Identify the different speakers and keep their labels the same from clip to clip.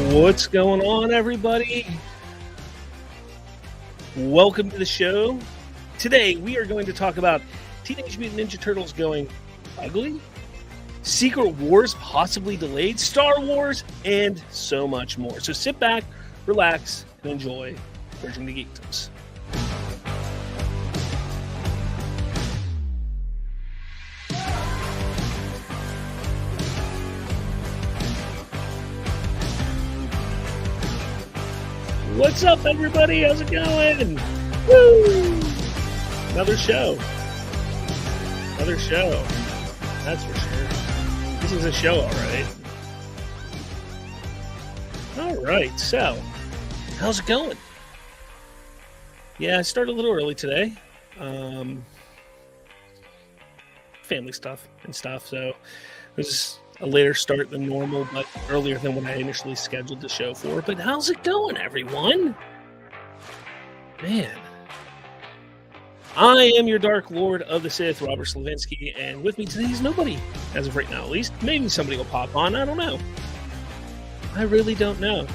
Speaker 1: What's going on, everybody? Welcome to the show. Today, we are going to talk about Teenage Mutant Ninja Turtles going ugly, Secret Wars possibly delayed, Star Wars, and so much more. So sit back, relax, and enjoy Bridging the Geekdoms. What's up, everybody? How's it going? Woo! Another show. That's for sure. This is a show, all right. All right, so how's it going? Yeah, I started a little early today. Family stuff, so it was a later start than normal, but earlier than what I initially scheduled the show for. But how's it going, everyone? Man. I am your Dark Lord of the Sith, Robert Slavinsky, and with me today is nobody, as of right now at least. Maybe somebody will pop on, I don't know. I really don't know.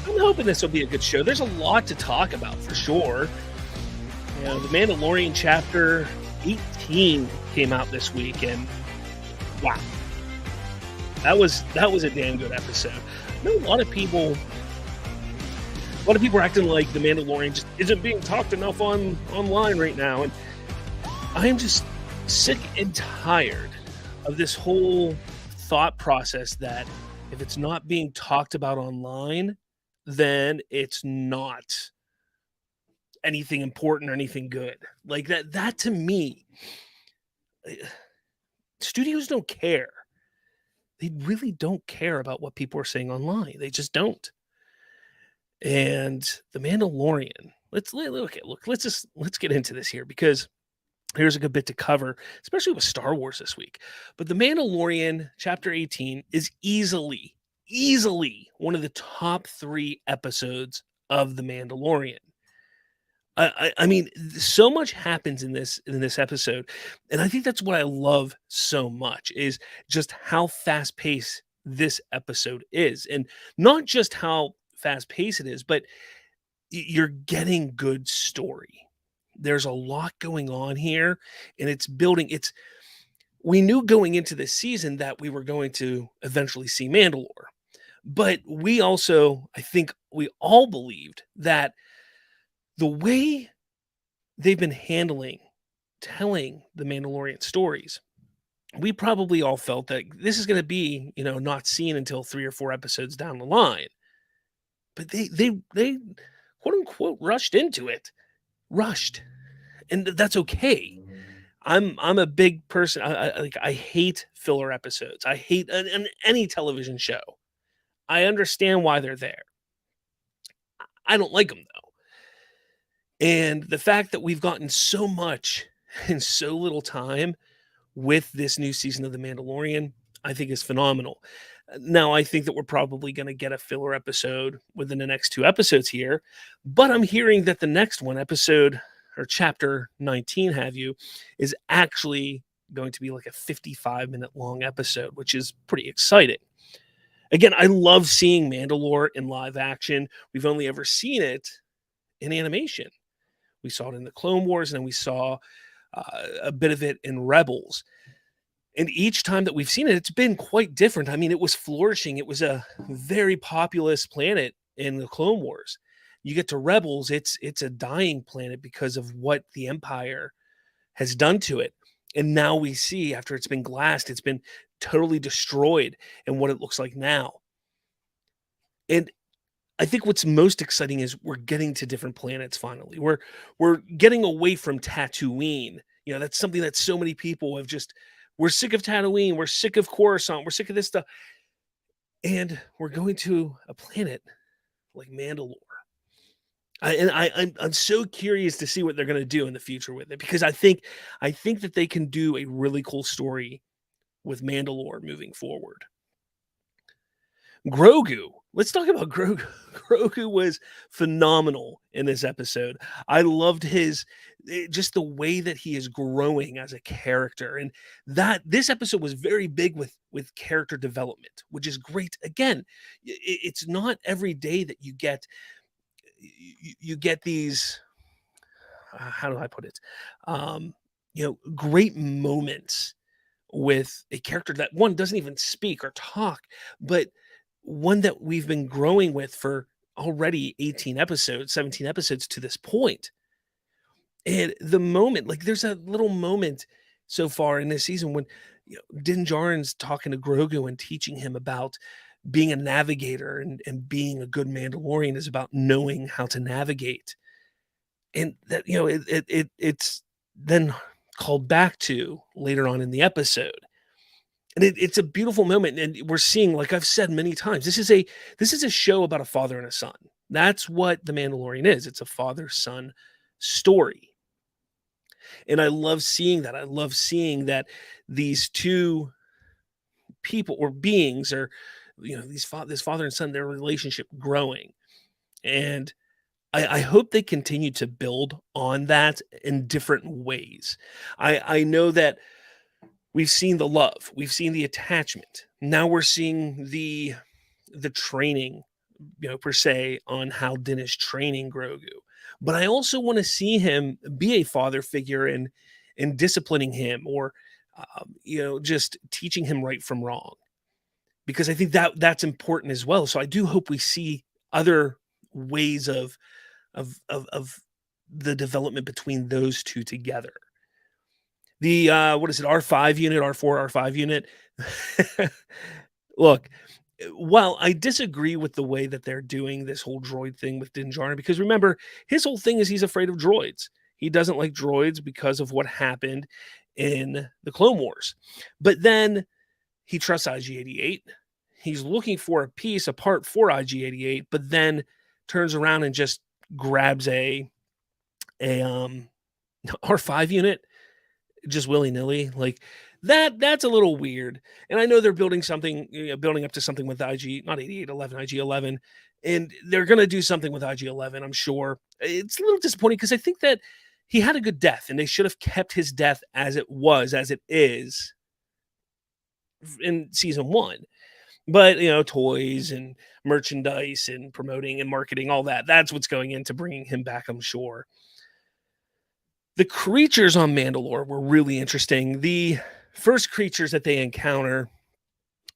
Speaker 1: I'm hoping this will be a good show. There's a lot to talk about, for sure. You know, The Mandalorian Chapter 18 came out this week, and wow. That was a damn good episode. I know a lot of people are acting like The Mandalorian just isn't being talked enough online right now, and I am just sick and tired of this whole thought process that if it's not being talked about online, then it's not anything important or anything good. Like that to me, studios don't care. They really don't care about what people are saying online. They just don't. And The Mandalorian. Let's get into this here, because here's a good bit to cover, especially with Star Wars this week. But The Mandalorian Chapter 18 is easily one of the top 3 episodes of The Mandalorian. I mean, so much happens in this episode, and I think that's what I love so much, is just how fast-paced this episode is, and not just how fast-paced it is, but you're getting good story. There's a lot going on here, and it's building. We knew going into this season that we were going to eventually see Mandalore, but I think we all believed that the way they've been telling the Mandalorian stories, we probably all felt that this is going to be, not seen until 3 or 4 episodes down the line. But they quote unquote rushed into it. And that's okay. I'm a big person. I hate filler episodes. I hate any television show. I understand why they're there. I don't like them, though. And the fact that we've gotten so much in so little time with this new season of The Mandalorian, I think is phenomenal. Now, I think that we're probably going to get a filler episode within the next 2 episodes here, but I'm hearing that the next one, Chapter 19, is actually going to be like a 55-minute long episode, which is pretty exciting. Again, I love seeing Mandalore in live action. We've only ever seen it in animation. We saw it in the Clone Wars, and then we saw a bit of it in Rebels. And each time that we've seen it, it's been quite different. I mean, it was flourishing. It was a very populous planet in the Clone Wars. You get to Rebels, it's a dying planet because of what the Empire has done to it. And now we see, after it's been glassed, it's been totally destroyed, and what it looks like now. And I think what's most exciting is we're getting to different planets finally. We're getting away from Tatooine. That's something that so many people have we're sick of Tatooine, we're sick of Coruscant, we're sick of this stuff. And we're going to a planet like Mandalore. I'm so curious to see what they're going to do in the future with it, because I think that they can do a really cool story with Mandalore moving forward. Grogu. Let's talk about Grogu. Grogu was phenomenal in this episode. I loved just the way that he is growing as a character, and that this episode was very big with character development, which is great. Again, it's not every day that you get these. How do I put it? Um, great moments with a character that one doesn't even speak or talk, but one that we've been growing with for already 18 episodes, 17 episodes to this point. And the moment, like there's a little moment so far in this season when Din Djarin's talking to Grogu and teaching him about being a navigator and being a good Mandalorian is about knowing how to navigate. And that, it's then called back to later on in the episode. And it's a beautiful moment, and we're seeing, like I've said many times, this is a show about a father and a son. That's what The Mandalorian is. It's a father-son story. And I love seeing that. I love seeing that these two people or beings are, this father and son, their relationship growing. And I hope they continue to build on that in different ways. I know that we've seen the love, we've seen the attachment. Now we're seeing the training, per se, on how Din is training Grogu. But I also want to see him be a father figure and disciplining him, or just teaching him right from wrong, because I think that's important as well. So I do hope we see other ways of the development between those two together. The what is it, R5 unit, R4, R5 unit? Look, while I disagree with the way that they're doing this whole droid thing with Din Djarin, because remember, his whole thing is he's afraid of droids. He doesn't like droids because of what happened in the Clone Wars. But then he trusts IG-88. He's looking for a piece, a part for IG-88, but then turns around and just grabs a R5 unit just willy-nilly. Like, that's a little weird. And I know they're building something, building up to something with IG, not 8811, IG-11, and they're going to do something with IG-11, I'm sure. It's a little disappointing because I think that he had a good death, and they should have kept his death as it is in season 1. But, toys and merchandise and promoting and marketing, all that's what's going into bringing him back, I'm sure. The creatures on Mandalore were really interesting. The first creatures that they encounter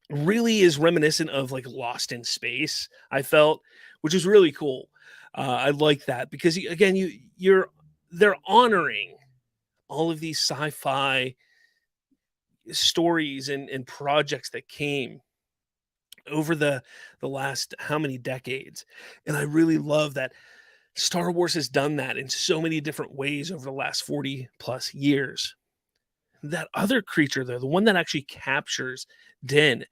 Speaker 1: really is reminiscent of like Lost in Space, I felt, which is really cool. I like that because again, they're honoring all of these sci-fi stories and projects that came over the last how many decades. And I really love that Star Wars has done that in so many different ways over the last 40 plus years. That other creature, though, the one that actually captures Din,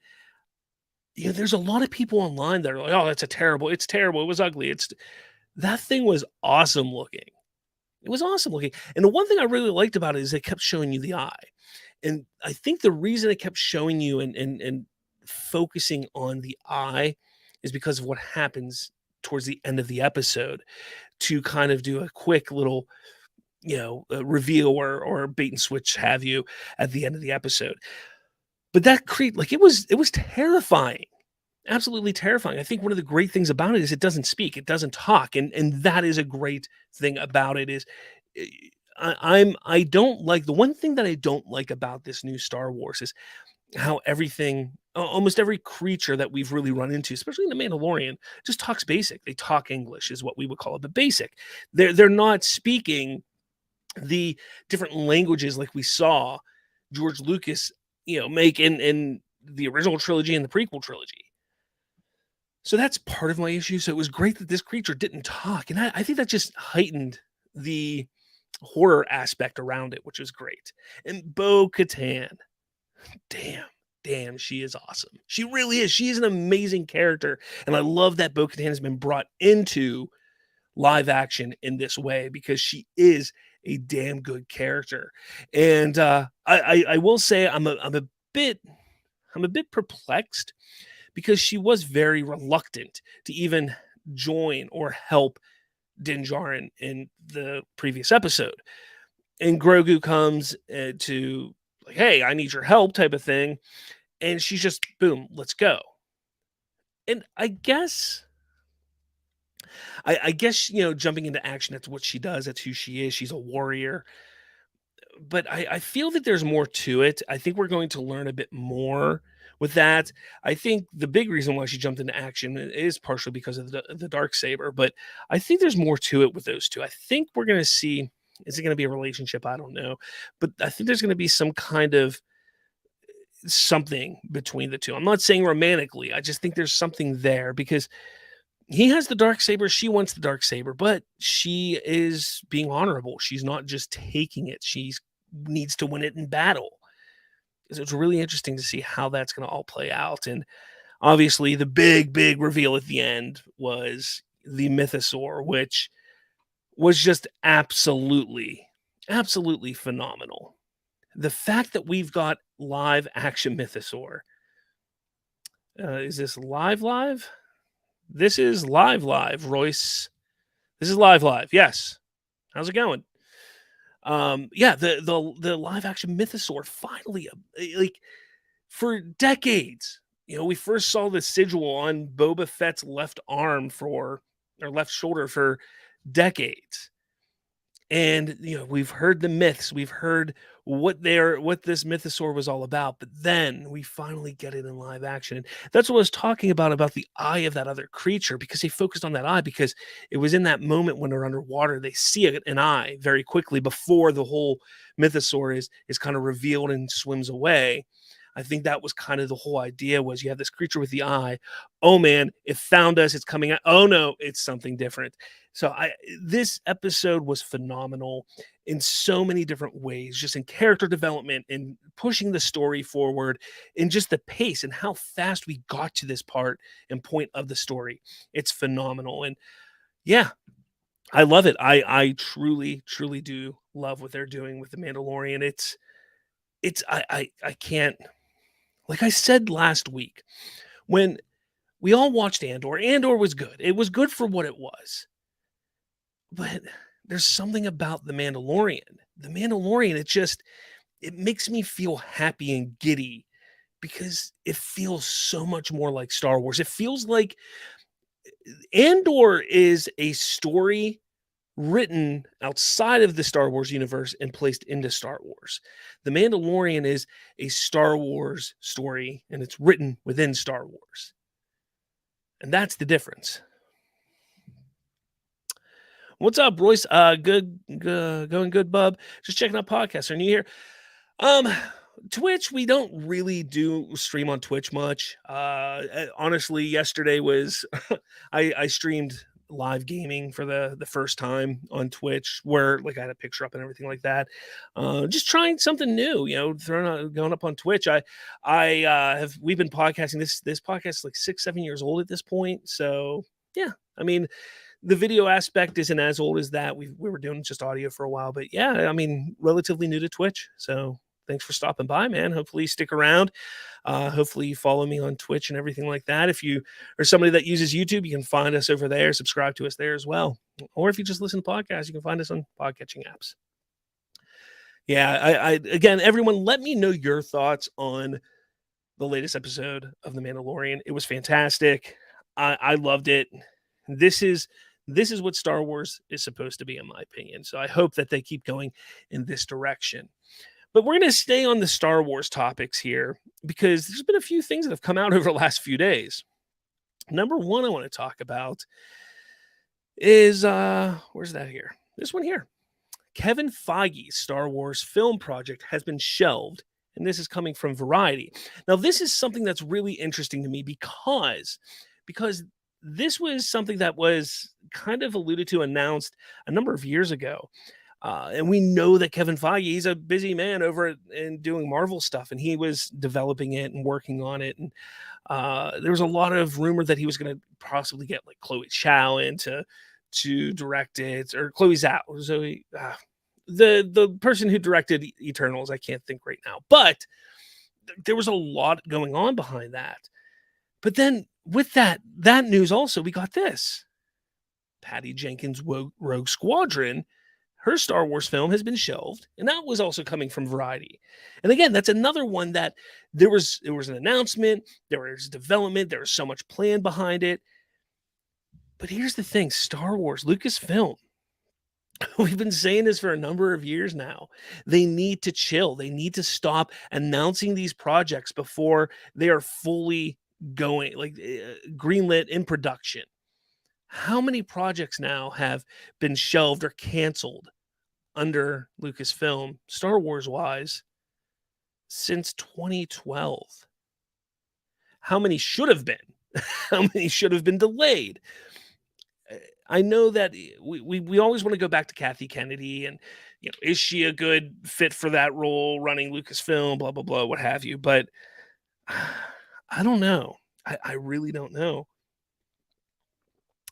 Speaker 1: there's a lot of people online that are like, "Oh, it's terrible. It was ugly." That thing was awesome looking. It was awesome looking. And the one thing I really liked about it is they kept showing you the eye. And I think the reason it kept showing you and focusing on the eye is because of what happens towards the end of the episode, to kind of do a quick little, reveal or bait and switch have you at the end of the episode. But that like it was terrifying. Absolutely terrifying. I think one of the great things about it is it doesn't speak, it doesn't talk, and that is a great thing about it. Is eh, I don't like, the one thing that I don't like about this new Star Wars is how everything, almost every creature that we've really run into, especially in the Mandalorian, just talks basic. They talk English, is what we would call it, but basic. They're not speaking the different languages like we saw George Lucas, make in the original trilogy and the prequel trilogy. So that's part of my issue. So it was great that this creature didn't talk, and I think that just heightened the horror aspect around it, which was great. And Bo-Katan, damn, she is awesome. She really is. She is an amazing character, and I love that Bo-Katan has been brought into live action in this way because she is a damn good character. And I will say I'm a bit perplexed because she was very reluctant to even join or help Din Djarin in the previous episode. And Grogu comes to like, hey, I need your help type of thing. And she's just, boom, let's go. And I guess, jumping into action, that's what she does. That's who she is. She's a warrior. But I feel that there's more to it. I think we're going to learn a bit more with that. I think the big reason why she jumped into action is partially because of the dark saber, but I think there's more to it with those two. I think we're going to see. Is it going to be a relationship? I don't know, but I think there's going to be some kind of something between the two. I'm not saying romantically. I just think there's something there because he has the dark saber, she wants the dark saber, but she is being honorable. She's not just taking it. She's needs to win it in battle. So it's really interesting to see how that's going to all play out. And obviously, the big reveal at the end was the Mythosaur, which was just absolutely phenomenal. The fact that we've got live action Mythosaur. Is this live? This is live, Royce. This is live. Yes. How's it going? Yeah, the live action Mythosaur finally, like for decades. We first saw the sigil on Boba Fett's left arm or left shoulder for decades. And we've heard the myths, we've heard what this Mythosaur was all about, but then we finally get it in live action. And that's what I was talking about the eye of that other creature, because they focused on that eye because it was in that moment when they're underwater, they see an eye very quickly before the whole Mythosaur is kind of revealed and swims away. I think that was kind of the whole idea, was you have this creature with the eye. Oh man, it found us. It's coming out. Oh no, it's something different. So this episode was phenomenal in so many different ways, just in character development and pushing the story forward, and just the pace and how fast we got to this part and point of the story. It's phenomenal. And yeah, I love it. I truly do love what they're doing with the Mandalorian. I can't, like I said last week, when we all watched Andor was good. It was good for what it was. But there's something about The Mandalorian. The Mandalorian, it makes me feel happy and giddy because it feels so much more like Star Wars. It feels like Andor is a story written outside of the Star Wars universe and placed into Star Wars. The Mandalorian is a Star Wars story, and it's written within Star Wars. And that's the difference. What's up, Royce? Good, going good, bub. Just checking out podcasts. Are you here? Twitch, we don't really do stream on Twitch much. Honestly, yesterday was I streamed live gaming for the first time on Twitch, where like I had a picture up and everything like that. Just trying something new, going up on Twitch. We've been podcasting. This podcast is like 6-7 years old at this point. So yeah, I mean, the video aspect isn't as old as that. We were doing just audio for a while, but yeah, I mean, relatively new to Twitch. So thanks for stopping by, man. Hopefully you stick around. Hopefully you follow me on Twitch and everything like that. If you are somebody that uses YouTube, you can find us over there, subscribe to us there as well. Or if you just listen to podcasts, you can find us on podcatching apps. Yeah, again, everyone, let me know your thoughts on the latest episode of The Mandalorian. It was fantastic. I loved it. This is what Star Wars is supposed to be, in my opinion. So I hope that they keep going in this direction. But we're going to stay on the Star Wars topics here because there's been a few things that have come out over the last few days. Number one I want to talk about is, where's that here? This one here. Kevin Feige's Star Wars film project has been shelved, and this is coming from Variety. Now, this is something that's really interesting to me because this was something that was kind of alluded to, announced a number of years ago. And we know that Kevin Feige, he's a busy man over and doing Marvel stuff, and he was developing it and working on it. And there was a lot of rumor that he was going to possibly get like Chloe Zhao in to direct it, or Chloe Zhao. So the person who directed Eternals, I can't think right now, but there was a lot going on behind that. But then with that news also, we got this. Patty Jenkins' Rogue Squadron, her Star Wars film has been shelved, and that was also coming from Variety. And again, that's another one that there was an announcement, there was development, there was so much plan behind it. But here's the thing, Star Wars, Lucasfilm, we've been saying this for a number of years now. They need to chill. They need to stop announcing these projects before they are fully going, like greenlit in production. How many projects now have been shelved or canceled under Lucasfilm, Star Wars wise, since 2012? How many should have been? How many should have been delayed? I know that we always want to go back to Kathy Kennedy and is she a good fit for that role running Lucasfilm, blah blah blah, what have you. But I don't know. I really don't know.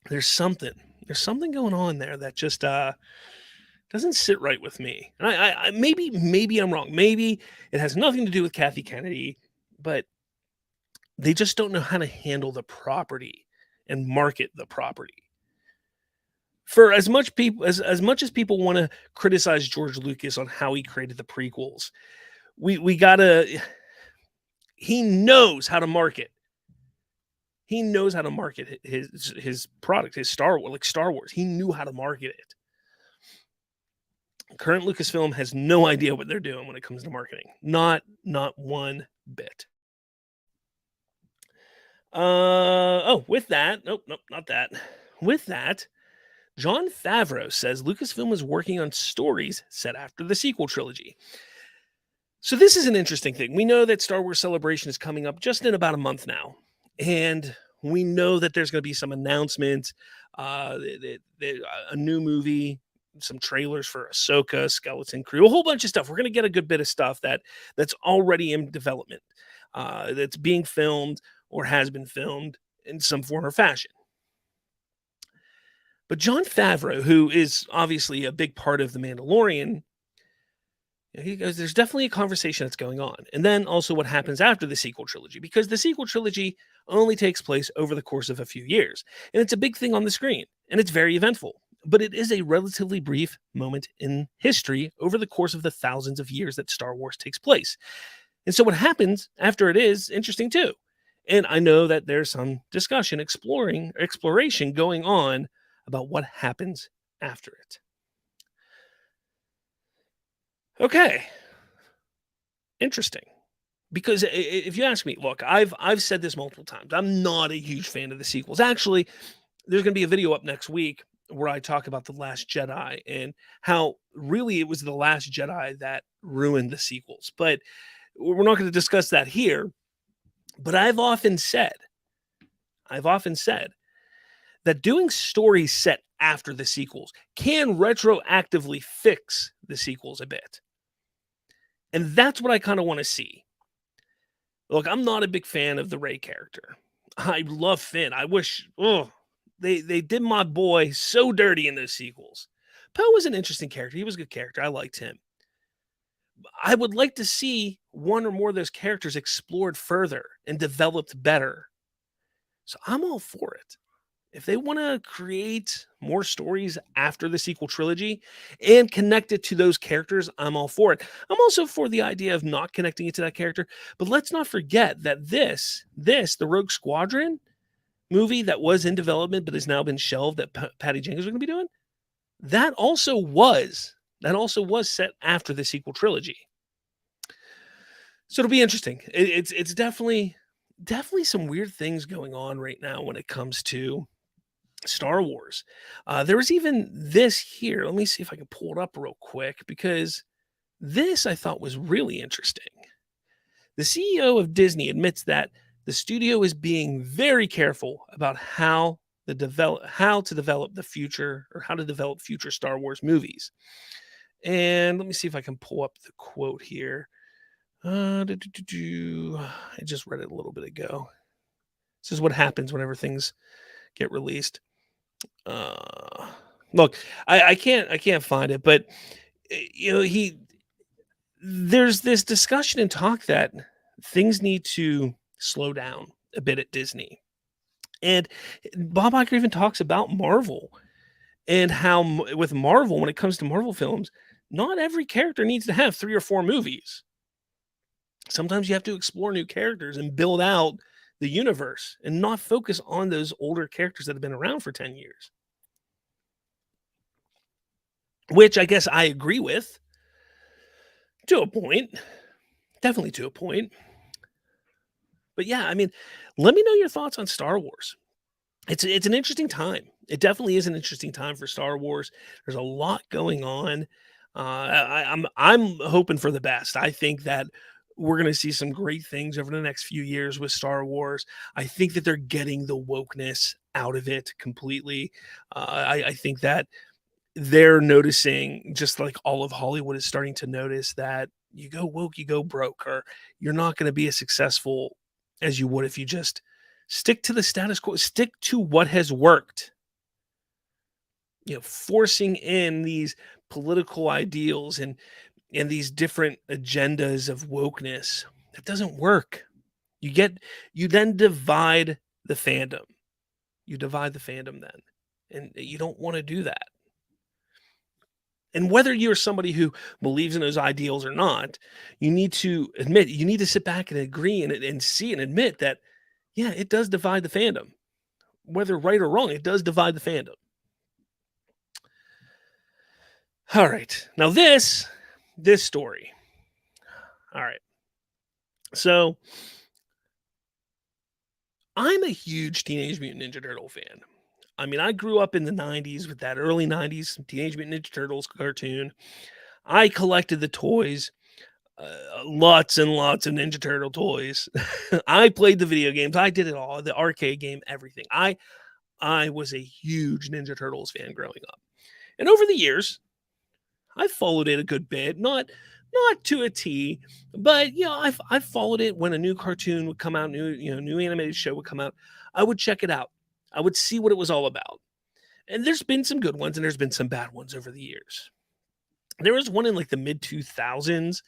Speaker 1: There's something. There's something going on there that just doesn't sit right with me. And maybe I'm wrong. Maybe it has nothing to do with Kathy Kennedy, but they just don't know how to handle the property and market the property. For as much people as much as people want to criticize George Lucas on how he created the prequels, we gotta he knows how to market. He knows how to market his product, his Star Wars. He knew how to market it. Current Lucasfilm has no idea what they're doing when it comes to marketing. Not one bit. With that, nope, not that. With that, Jon Favreau says Lucasfilm is working on stories set after the sequel trilogy. So this is an interesting thing. We know that Star Wars Celebration is coming up just in about a month now, and we know that there's going to be some announcements, a new movie, some trailers for Ahsoka, Skeleton Crew, a whole bunch of stuff. We're going to get a good bit of stuff that's already in development, that's being filmed or has been filmed in some form or fashion. But Jon Favreau, who is obviously a big part of The Mandalorian, he goes, there's definitely a conversation that's going on. And then also what happens after the sequel trilogy, because the sequel trilogy only takes place over the course of a few years. And it's a big thing on the screen, and it's very eventful. But it is a relatively brief moment in history over the course of the thousands of years that Star Wars takes place. And so what happens after it is interesting too. And I know that there's some discussion, exploration going on about what happens after it. Okay. Interesting. Because if you ask me, look, I've said this multiple times. I'm not a huge fan of the sequels. Actually, there's going to be a video up next week where I talk about The Last Jedi and how really it was The Last Jedi that ruined the sequels. But we're not going to discuss that here. But I've often said that doing stories set after the sequels can retroactively fix the sequels a bit. And that's what I kind of want to see. Look, I'm not a big fan of the Rey character. I love Finn. I wish, they did my boy so dirty in those sequels. Poe was an interesting character. He was a good character. I liked him. I would like to see one or more of those characters explored further and developed better. So I'm all for it. If they want to create more stories after the sequel trilogy and connect it to those characters, I'm all for it. I'm also for the idea of not connecting it to that character. But let's not forget that the Rogue Squadron movie that was in development but has now been shelved that Patty Jenkins was going to be doing, that also was set after the sequel trilogy. So it'll be interesting. It's definitely some weird things going on right now when it comes to Star Wars. There was even this here. Let me see if I can pull it up real quick, because this I thought was really interesting. The CEO of Disney admits that the studio is being very careful about how to develop future Star Wars movies. And let me see if I can pull up the quote here. I just read it a little bit ago. This is what happens whenever things get released. Look, I can't find it, but there's this discussion and talk that things need to slow down a bit at Disney. And Bob Iger even talks about Marvel and how with Marvel, when it comes to Marvel films, not every character needs to have 3 or 4 movies. Sometimes you have to explore new characters and build out the universe and not focus on those older characters that have been around for 10 years, which I guess I agree with to a point, definitely to a point. But yeah, I mean, let me know your thoughts on Star Wars. It's an interesting time. It definitely is an interesting time for Star Wars. There's a lot going on. I'm hoping for the best. I think that we're going to see some great things over the next few years with Star Wars. I think that they're getting the wokeness out of it completely. I think that they're noticing, just like all of Hollywood is starting to notice, that you go woke, you go broke, or you're not going to be as successful as you would if you just stick to the status quo, stick to what has worked. Forcing in these political ideals and these different agendas of wokeness, that doesn't work. You then divide the fandom. You divide the fandom then, and you don't want to do that. And whether you're somebody who believes in those ideals or not, you need to sit back and agree and see and admit that, yeah, it does divide the fandom. Whether right or wrong, it does divide the fandom. All right. Now this story. All right. So I'm a huge Teenage Mutant Ninja Turtle fan. I mean, I grew up in the 90s with that early 90s Teenage Mutant Ninja Turtles cartoon. I collected the toys, lots and lots of Ninja Turtle toys. I played the video games. I did it all, the arcade game, everything. I was a huge Ninja Turtles fan growing up. And over the years, I've followed it a good bit, not to a T, but I've followed it when a new cartoon would come out, new animated show would come out. I would check it out. I would see what it was all about. And there's been some good ones and there's been some bad ones over the years. There was one in like the mid 2000s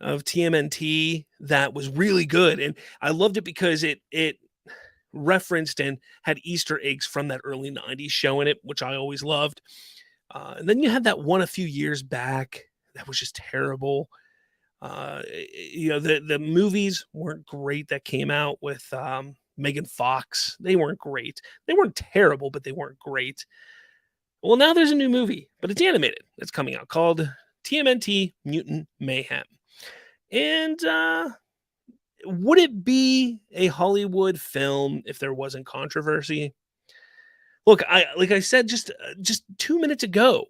Speaker 1: of TMNT that was really good, and I loved it because it referenced and had Easter eggs from that early 90s show in it, which I always loved. And then you had that one a few years back that was just terrible. The movies weren't great that came out with Megan Fox. They weren't great. They weren't terrible, but they weren't great. Well, now there's a new movie, but it's animated. It's coming out called TMNT Mutant Mayhem. And would it be a Hollywood film if there wasn't controversy? Look, like I said just 2 minutes ago,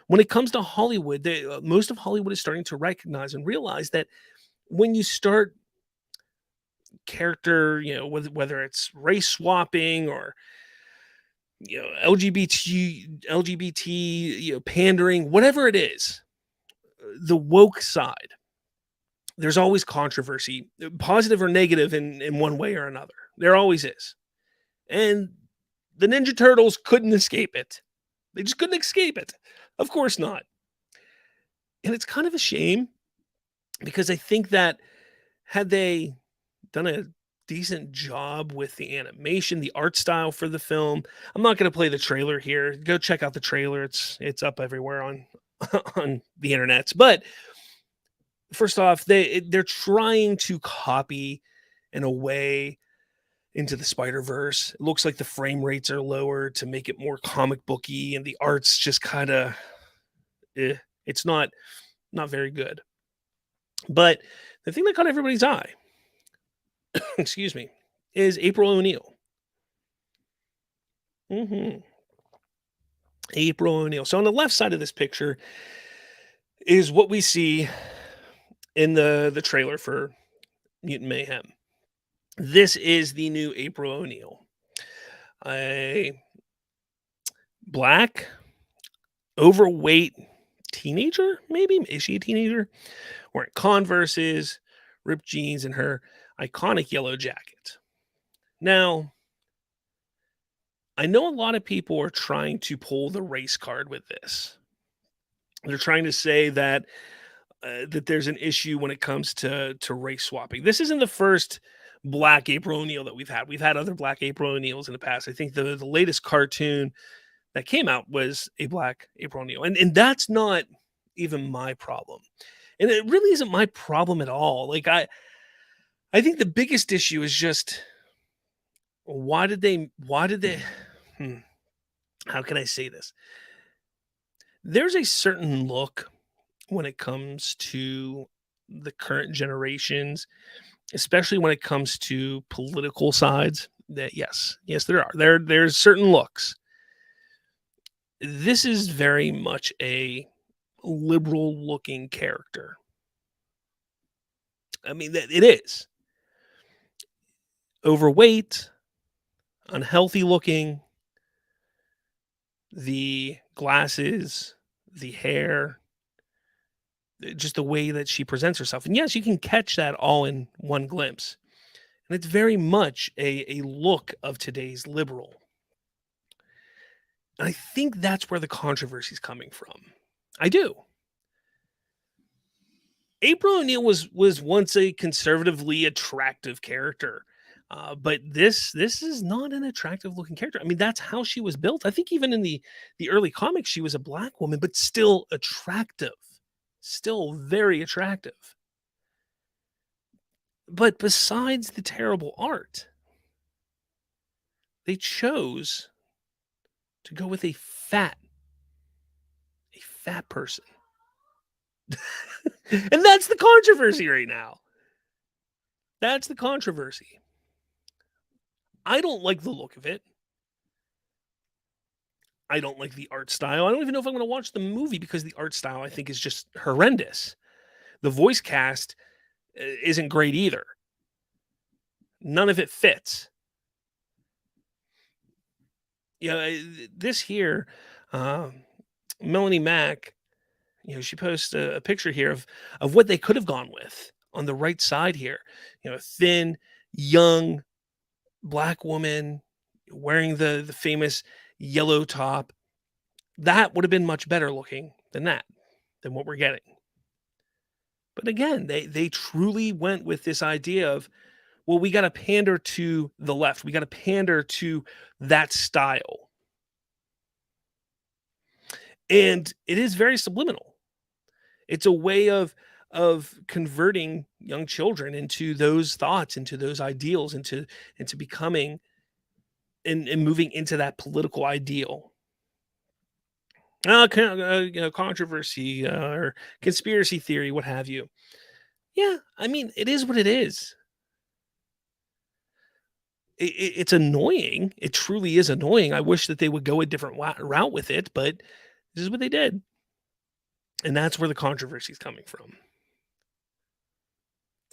Speaker 1: when it comes to Hollywood, most of Hollywood is starting to recognize and realize that when you start character, whether it's race swapping or LGBT, pandering, whatever it is, the woke side, there's always controversy, positive or negative in one way or another. There always is. And the Ninja Turtles couldn't escape it. They just couldn't escape it. Of course not. And it's kind of a shame because I think that had they done a decent job with the animation, the art style for the film. I'm not going to play the trailer here. Go check out the trailer. It's up everywhere on on the internets. But first off, they're trying to copy in a way into the Spider-Verse. It looks like the frame rates are lower to make it more comic booky, and the art's just kind of it's not very good. But the thing that caught everybody's eye, excuse me, is April O'Neil. April O'Neil. So on the left side of this picture is what we see in the trailer for Mutant Mayhem. This is the new April O'Neil. A black, overweight teenager, maybe? Is she a teenager? Wearing Converses, ripped jeans, and her iconic yellow jacket. Now, I know a lot of people are trying to pull the race card with this. They're trying to say that there's an issue when it comes to race swapping. This isn't the first black April O'Neil that we've had. We've had other black April O'Neils in the past. I think the latest cartoon that came out was a black April O'Neil, and that's not even my problem, and it really isn't my problem at all. Like I think the biggest issue is just why did they hmm, how can I say this? There's a certain look when it comes to the current generations, especially when it comes to political sides. That yes, there are. There's certain looks. This is very much a liberal looking character. I mean, that it is overweight, unhealthy looking, the glasses, the hair, just the way that she presents herself. And yes, you can catch that all in one glimpse. And it's very much a look of today's liberal. And I think that's where the controversy is coming from. I do. April O'Neil was once a conservatively attractive character. But this is not an attractive looking character. I mean, that's how she was built. I think even in the early comics, she was a black woman, but still attractive, still very attractive. But besides the terrible art, they chose to go with a fat person. And that's the controversy right now. That's the controversy. I don't like the look of it. I don't like the art style. I don't even know if I'm going to watch the movie because the art style I think is just horrendous. The voice cast isn't great either. None of it fits. This here, Melanie Mack, she posts a picture here of what they could have gone with on the right side here. Thin, young, black woman wearing the famous yellow top. That would have been much better looking than what we're getting. But again, they truly went with this idea of, well, we got to pander to the left. We got to pander to that style. And it is very subliminal. It's a way of converting young children into those thoughts, into those ideals, into becoming and moving into that political ideal. Controversy or conspiracy theory, what have you. Yeah, I mean, it is what it is. It's annoying. It truly is annoying. I wish that they would go a different route with it, but this is what they did. And that's where the controversy is coming from.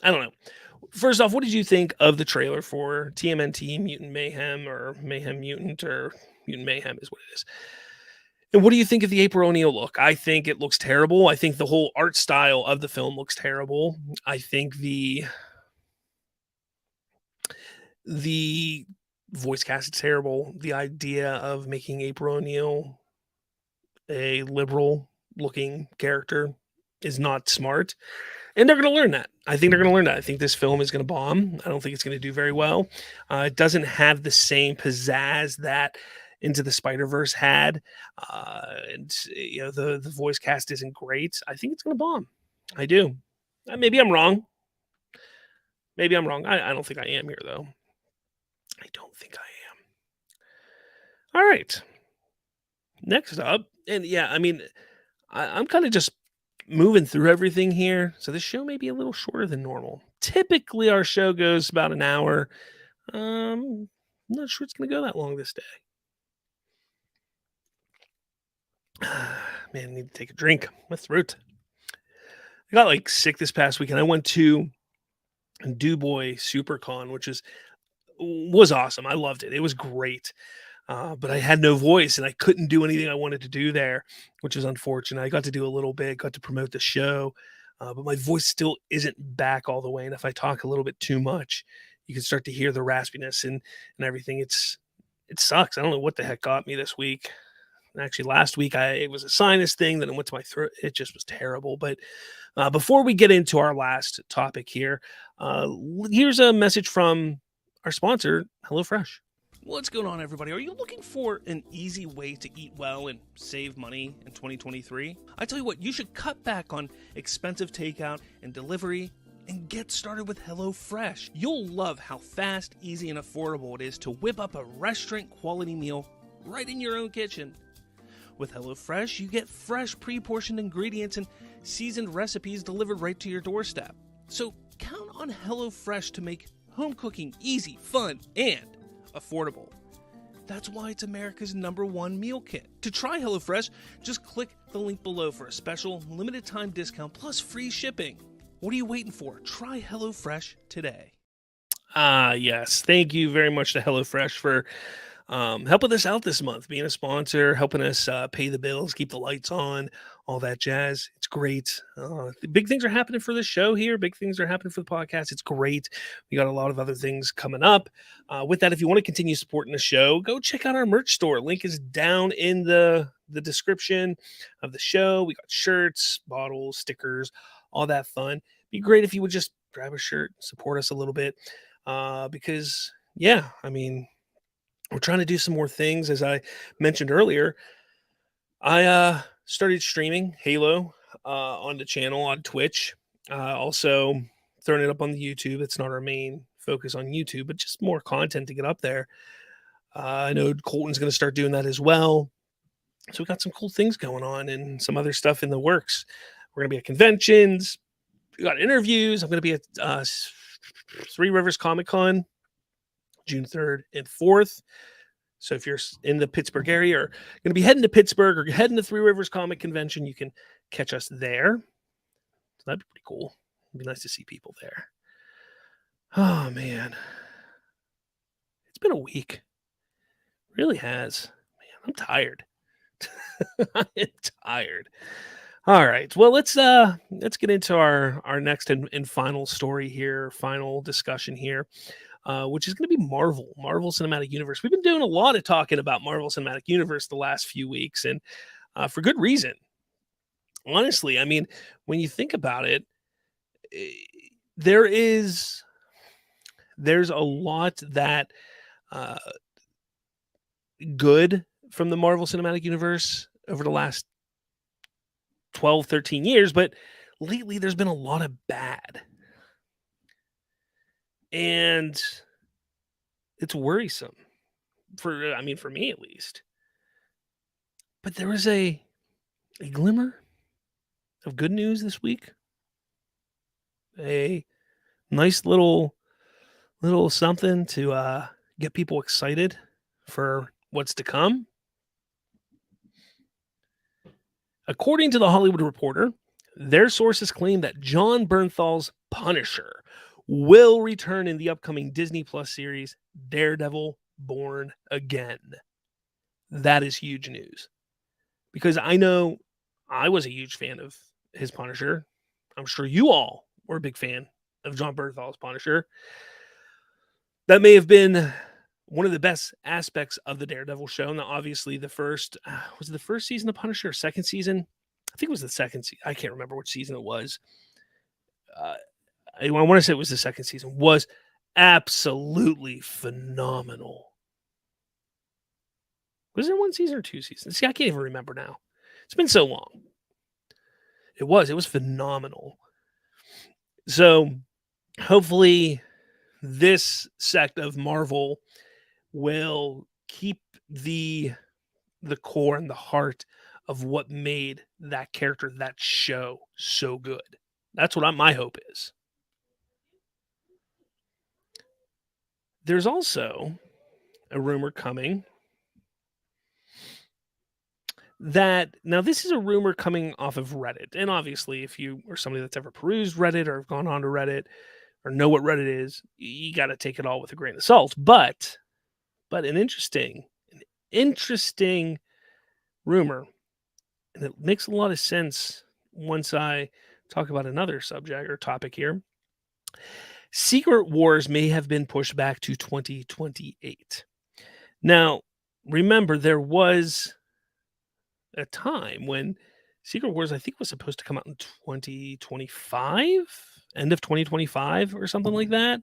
Speaker 1: I don't know. First off, what did you think of the trailer for TMNT Mutant Mayhem, or Mayhem Mutant, or Mutant Mayhem is what it is? And what do you think of the April O'Neil look? I think it looks terrible. I think the whole art style of the film looks terrible. I think the voice cast is terrible. The idea of making April O'Neil a liberal looking character is not smart. And they're going to learn that. I think they're going to learn that. I think this film is going to bomb. I don't think it's going to do very well. It doesn't have the same pizzazz that Into the Spider-Verse had. And the voice cast isn't great. I think it's going to bomb. I do. Maybe I'm wrong. I don't think I am here, though. I don't think I am. All right. Next up, and yeah, I mean, I'm kind of just moving through everything here. So this show may be a little shorter than normal. Typically, our show goes about an hour. I'm not sure it's going to go that long this day. Man, I need to take a drink. My throat. I got sick this past weekend. I went to DuBois SuperCon, which was awesome. I loved it. It was great. But I had no voice and I couldn't do anything I wanted to do there, which was unfortunate. I got to do a little bit, got to promote the show, but my voice still isn't back all the way. And if I talk a little bit too much, you can start to hear the raspiness and everything. It sucks. I don't know what the heck got me this week. Actually, last week it was a sinus thing, then it went to my throat. It just was terrible. But before we get into our last topic here, here's a message from our sponsor, HelloFresh. What's going on, everybody? Are you looking for an easy way to eat well and save money in 2023? I tell you what, you should cut back on expensive takeout and delivery and get started with HelloFresh. You'll love how fast, easy, and affordable it is to whip up a restaurant-quality meal right in your own kitchen. With HelloFresh, you get fresh, pre-portioned ingredients and seasoned recipes delivered right to your doorstep. So count on HelloFresh to make home cooking easy, fun, and affordable. That's why it's America's #1 meal kit. To try HelloFresh, just click the link below for a special limited time discount plus free shipping. What are you waiting for? Try HelloFresh today. Yes. Thank you very much to HelloFresh for helping us out this month, being a sponsor, helping us pay the bills, keep the lights on, all that jazz. It's great. Big things are happening for this show here. Big things are happening for the podcast. It's great. We got a lot of other things coming up. With that, if you want to continue supporting the show, go check out our merch store. Link is down in the description of the show. We got shirts, bottles, stickers, all that fun. Be great if you would just grab a shirt, support us a little bit. Because, yeah, I mean, we're trying to do some more things. As I mentioned earlier, I started streaming Halo on the channel on Twitch. Also throwing it up on the YouTube. It's not our main focus on YouTube, but just more content to get up there. I know Colton's going to start doing that as well. So we got some cool things going on and some other stuff in the works. We're going to be at conventions. We got interviews. I'm going to be at Three Rivers Comic Con June 3rd and 4th. So if you're in the Pittsburgh area or going to be heading to Pittsburgh or heading to Three Rivers Comic Convention, you can catch us there. So that'd be pretty cool. It'd be nice to see people there. Oh, man. It's been a week. It really has. Man, I'm tired. I'm tired. All right. Well, let's get into our next and final story here, final discussion here. Which is going to be Marvel Cinematic Universe. We've been doing a lot of talking about Marvel Cinematic Universe the last few weeks, and for good reason. Honestly, I mean, when you think about it, there's a lot that good from the Marvel Cinematic Universe over the last 12, 13 years, but lately there's been a lot of bad. And it's worrisome for me at least. But there was a glimmer of good news this week. A nice little something to get people excited for what's to come. According to the Hollywood Reporter, their sources claim that Jon Bernthal's Punisher will return in the upcoming Disney Plus series Daredevil Born Again. That is huge news. Because I know I was a huge fan of his Punisher. I'm sure you all were a big fan of Jon Bernthal's Punisher. That may have been one of the best aspects of the Daredevil show. Now, obviously, the first was it the first season of Punisher or second season? I think it was the second season. I can't remember which season it was. I want to say it was the second season. Was absolutely phenomenal. Was there one season or two seasons? See, I can't even remember now. It's been so long. It was phenomenal. So hopefully this sect of Marvel will keep the core and the heart of what made that character, that show so good. That's what my hope is. There's also a rumor coming that, now this is a rumor coming off of Reddit. And obviously, if you are somebody that's ever perused Reddit or have gone on to Reddit or know what Reddit is, you got to take it all with a grain of salt. But an interesting rumor, and it makes a lot of sense once I talk about another subject or topic here. Secret Wars may have been pushed back to 2028. Now, remember, there was a time when Secret Wars, I think, was supposed to come out in 2025, end of 2025 or something like that.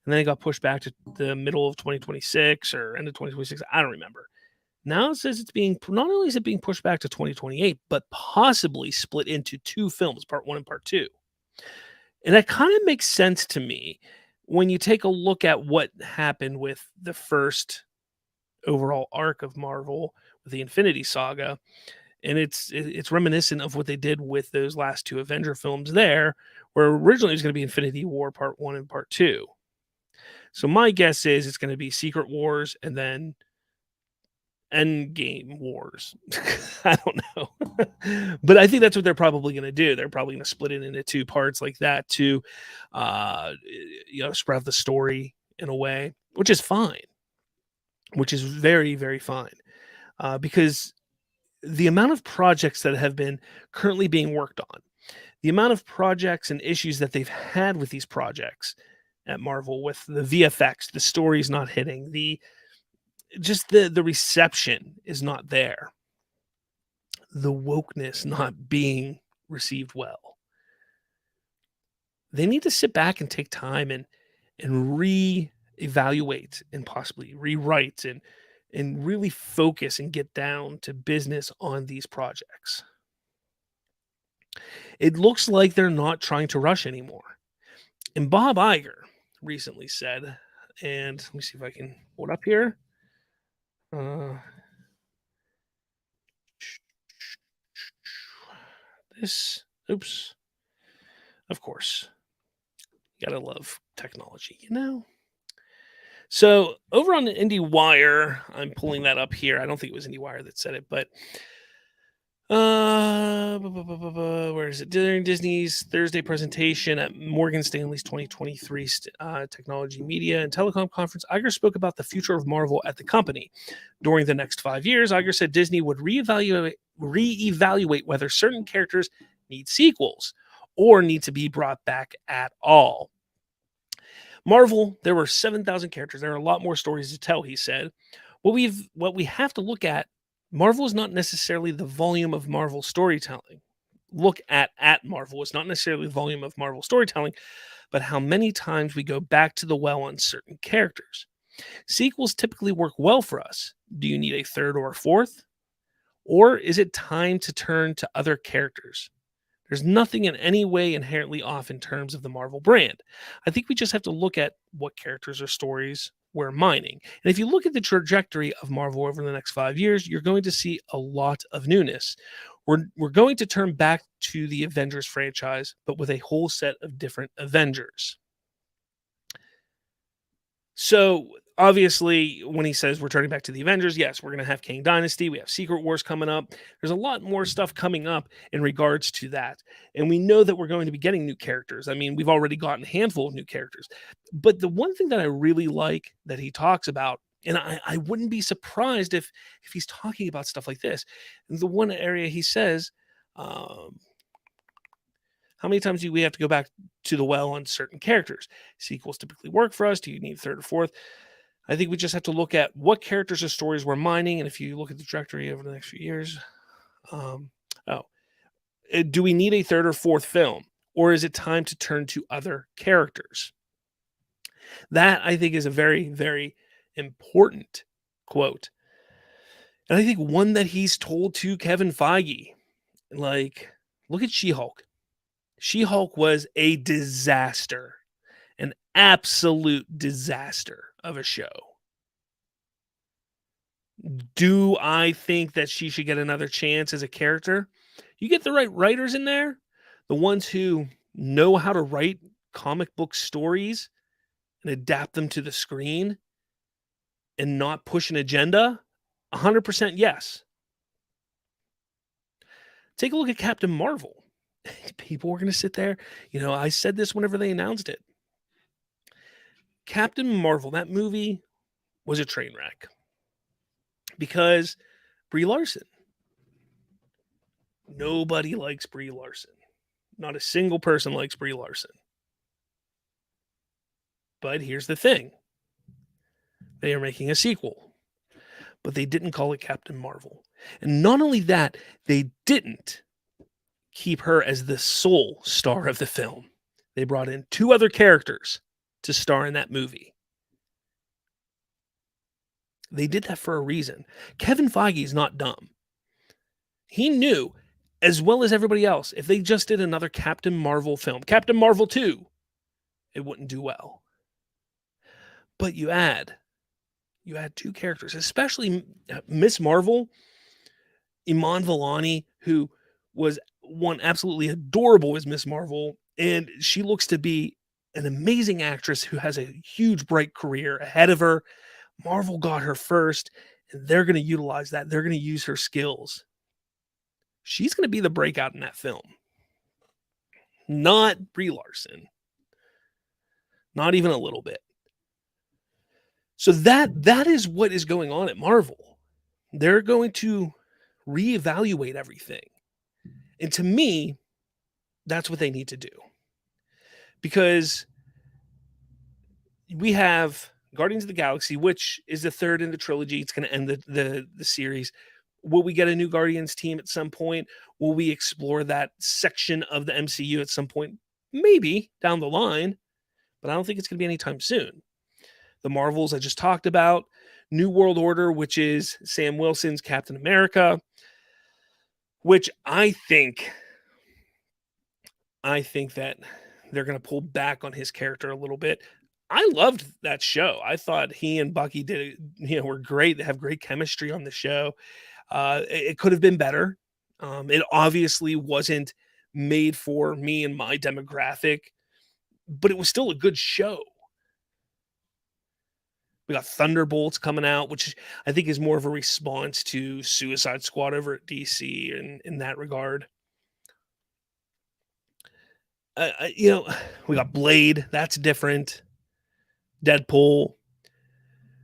Speaker 1: And then it got pushed back to the middle of 2026 or end of 2026. I don't remember. Now it says it's being, not only is it being pushed back to 2028, but possibly split into two films, part one and part two. And that kind of makes sense to me when you take a look at what happened with the first overall arc of Marvel with the Infinity Saga, and it's reminiscent of what they did with those last two Avenger films there, where originally it was going to be Infinity War Part 1 and Part 2. So my guess is it's going to be Secret Wars and then Endgame Wars. I don't know. But I think that's what they're probably going to do. They're probably going to split it into two parts like that to spread out the story in a way, which is fine. Which is very, very fine. Because the amount of projects that have been currently being worked on, the amount of projects and issues that they've had with these projects at Marvel, with the VFX, the story's not hitting, the reception is not there, the wokeness not being received well. They need to sit back and take time and re-evaluate and possibly rewrite and really focus and get down to business on these projects. It looks like they're not trying to rush anymore. And Bob Iger recently said, and let me see if I can pull it up here. Oops. Of course. You gotta love technology, you know? So over on the IndieWire, I'm pulling that up here. I don't think it was IndieWire that said it, but where is it? During Disney's Thursday presentation at Morgan Stanley's 2023 Technology, Media, and Telecom Conference, Iger spoke about the future of Marvel at the company. During the next 5 years, Iger said Disney would reevaluate whether certain characters need sequels or need to be brought back at all. Marvel, there were 7,000 characters. There are a lot more stories to tell, he said. What we have to look at, Marvel is not necessarily the volume of Marvel storytelling. Look at Marvel. It's not necessarily the volume of Marvel storytelling, but how many times we go back to the well on certain characters. Sequels typically work well for us. Do you need a third or a fourth? Or is it time to turn to other characters? There's nothing in any way inherently off in terms of the Marvel brand. I think we just have to look at what characters or stories we're mining. And if you look at the trajectory of Marvel over the next 5 years, you're going to see a lot of newness. We're going to turn back to the Avengers franchise, but with a whole set of different Avengers. So obviously, when he says we're turning back to the Avengers, yes, we're going to have Kang Dynasty. We have Secret Wars coming up. There's a lot more stuff coming up in regards to that. And we know that we're going to be getting new characters. I mean, we've already gotten a handful of new characters. But the one thing that I really like that he talks about, and I wouldn't be surprised if he's talking about stuff like this. The one area he says, how many times do we have to go back to the well on certain characters? Sequels typically work for us. Do you need third or fourth? I think we just have to look at what characters or stories we're mining. And if you look at the trajectory over the next few years, do we need a third or fourth film? Or is it time to turn to other characters? That, I think, is a very, very important quote. And I think one that he's told to Kevin Feige, like, look at She-Hulk. She-Hulk was a disaster, an absolute disaster of a show. Do I think that she should get another chance as a character? You get the right writers in there, the ones who know how to write comic book stories and adapt them to the screen and not push an agenda, 100% yes. Take a look at Captain Marvel. People were going to sit there. I said this whenever they announced it. Captain Marvel, that movie was a train wreck because Brie Larson. Nobody likes Brie Larson. Not a single person likes Brie Larson. But here's the thing. They are making a sequel. but they didn't call it Captain Marvel. And not only that, they didn't keep her as the sole star of the film. They brought in 2 other characters to star in that movie. They did that for a reason. Kevin Feige is not dumb. He knew, as well as everybody else, if they just did another Captain Marvel film, Captain Marvel 2, it wouldn't do well. But you add 2 characters, especially Miss Marvel, Iman Vellani, who was one absolutely adorable as Miss Marvel, and she looks to be an amazing actress who has a huge bright career ahead of her. Marvel got her first, and they're going to utilize that. They're going to use her skills. She's going to be the breakout in that film. Not Brie Larson. Not even a little bit. So that is what is going on at Marvel. They're going to reevaluate everything. And to me, that's what they need to do. Because we have Guardians of the Galaxy, which is the third in the trilogy. It's going to end the series. Will we get a new Guardians team at some point? Will we explore that section of the MCU at some point? Maybe down the line, but I don't think it's going to be anytime soon. The Marvels I just talked about, New World Order, which is Sam Wilson's Captain America, which I think that they're going to pull back on his character a little bit. I loved that show. I thought he and Bucky were great. They have great chemistry on the show. It could have been better. It obviously wasn't made for me and my demographic, but it was still a good show. We got Thunderbolts coming out, which I think is more of a response to Suicide Squad over at DC in that regard. We got Blade. That's different. Deadpool.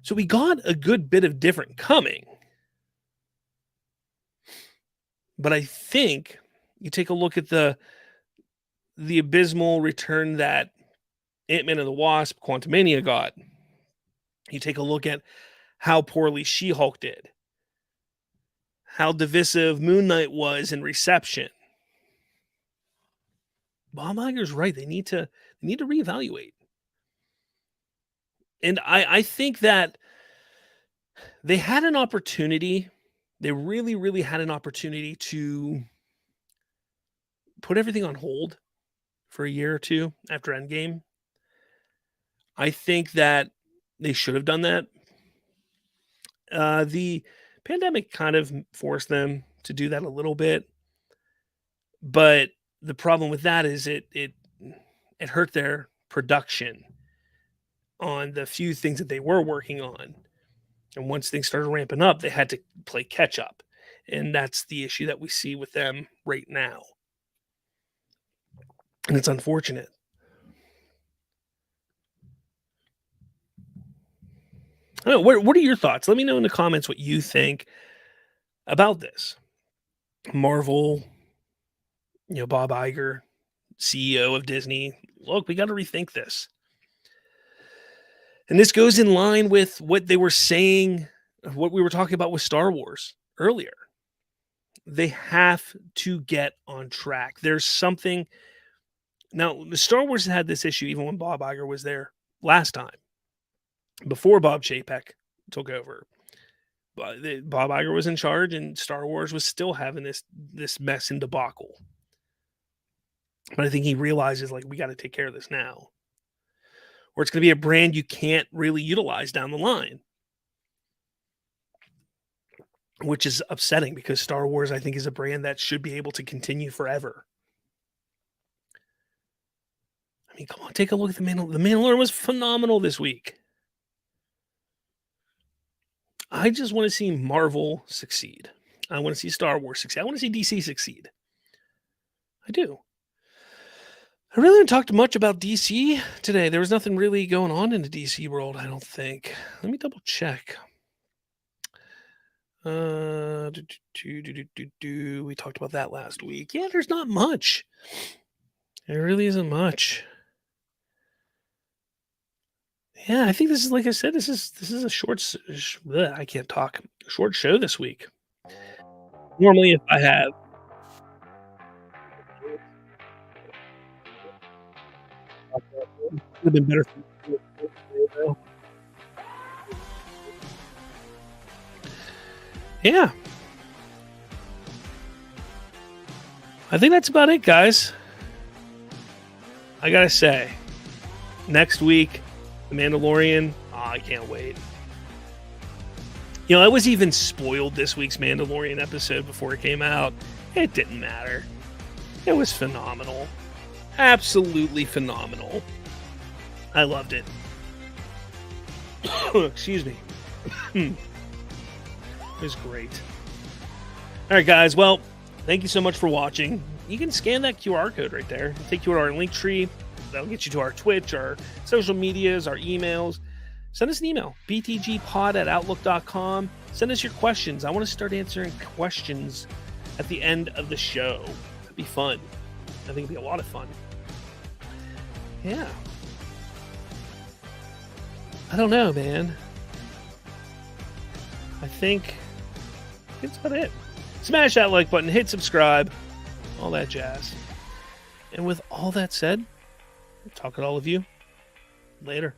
Speaker 1: So we got a good bit of different coming. But I think you take a look at the abysmal return that Ant-Man and the Wasp, Quantumania got. You take a look at how poorly She-Hulk did. How divisive Moon Knight was in reception. Bob Iger's right. They need to reevaluate. And I think that they had an opportunity. They really, really had an opportunity to put everything on hold for a year or two after Endgame. I think that they should have done that. The pandemic kind of forced them to do that a little bit. But the problem with that is it hurt their production on the few things that they were working on. And once things started ramping up, they had to play catch up. And that's the issue that we see with them right now. And it's unfortunate. I don't know, what are your thoughts? Let me know in the comments what you think about this. Marvel, Bob Iger, CEO of Disney. Look, we got to rethink this. And this goes in line with what they were saying, what we were talking about with Star Wars earlier. They have to get on track. There's something. Now, the Star Wars had this issue even when Bob Iger was there last time, before Bob Chapek took over. Bob Iger was in charge, and Star Wars was still having this mess and debacle. But I think he realizes, we got to take care of this now, or it's going to be a brand you can't really utilize down the line, which is upsetting because Star Wars, I think, is a brand that should be able to continue forever. I mean, come on, take a look at The Mandalorian was phenomenal this week. I just want to see Marvel succeed. I want to see Star Wars succeed. I want to see DC succeed. I do. I really haven't talked much about DC today. There was nothing really going on in the DC world, I don't think. Let me double check. We talked about that last week. Yeah, there's not much. There really isn't much. Yeah, I think this is like I said, this is a I can't talk. Short show this week. Normally, if I have, would have been better for me to do it Thursday, though. Yeah, I think that's about it, guys. I gotta say, next week, The Mandalorian. Oh, I can't wait. I was even spoiled this week's Mandalorian episode before it came out. It didn't matter. It was phenomenal. Absolutely phenomenal. I loved it. Excuse me. It was great. All right, guys. Well, thank you so much for watching. You can scan that QR code right there. It'll take you to our link tree. That'll get you to our Twitch, our social medias, our emails. Send us an email, btgpod@outlook.com. Send us your questions. I want to start answering questions at the end of the show. That'd be fun. I think it'd be a lot of fun. Yeah. I don't know, man. I think that's about it. Smash that like button, hit subscribe, all that jazz. And with all that said, I'll talk to all of you later.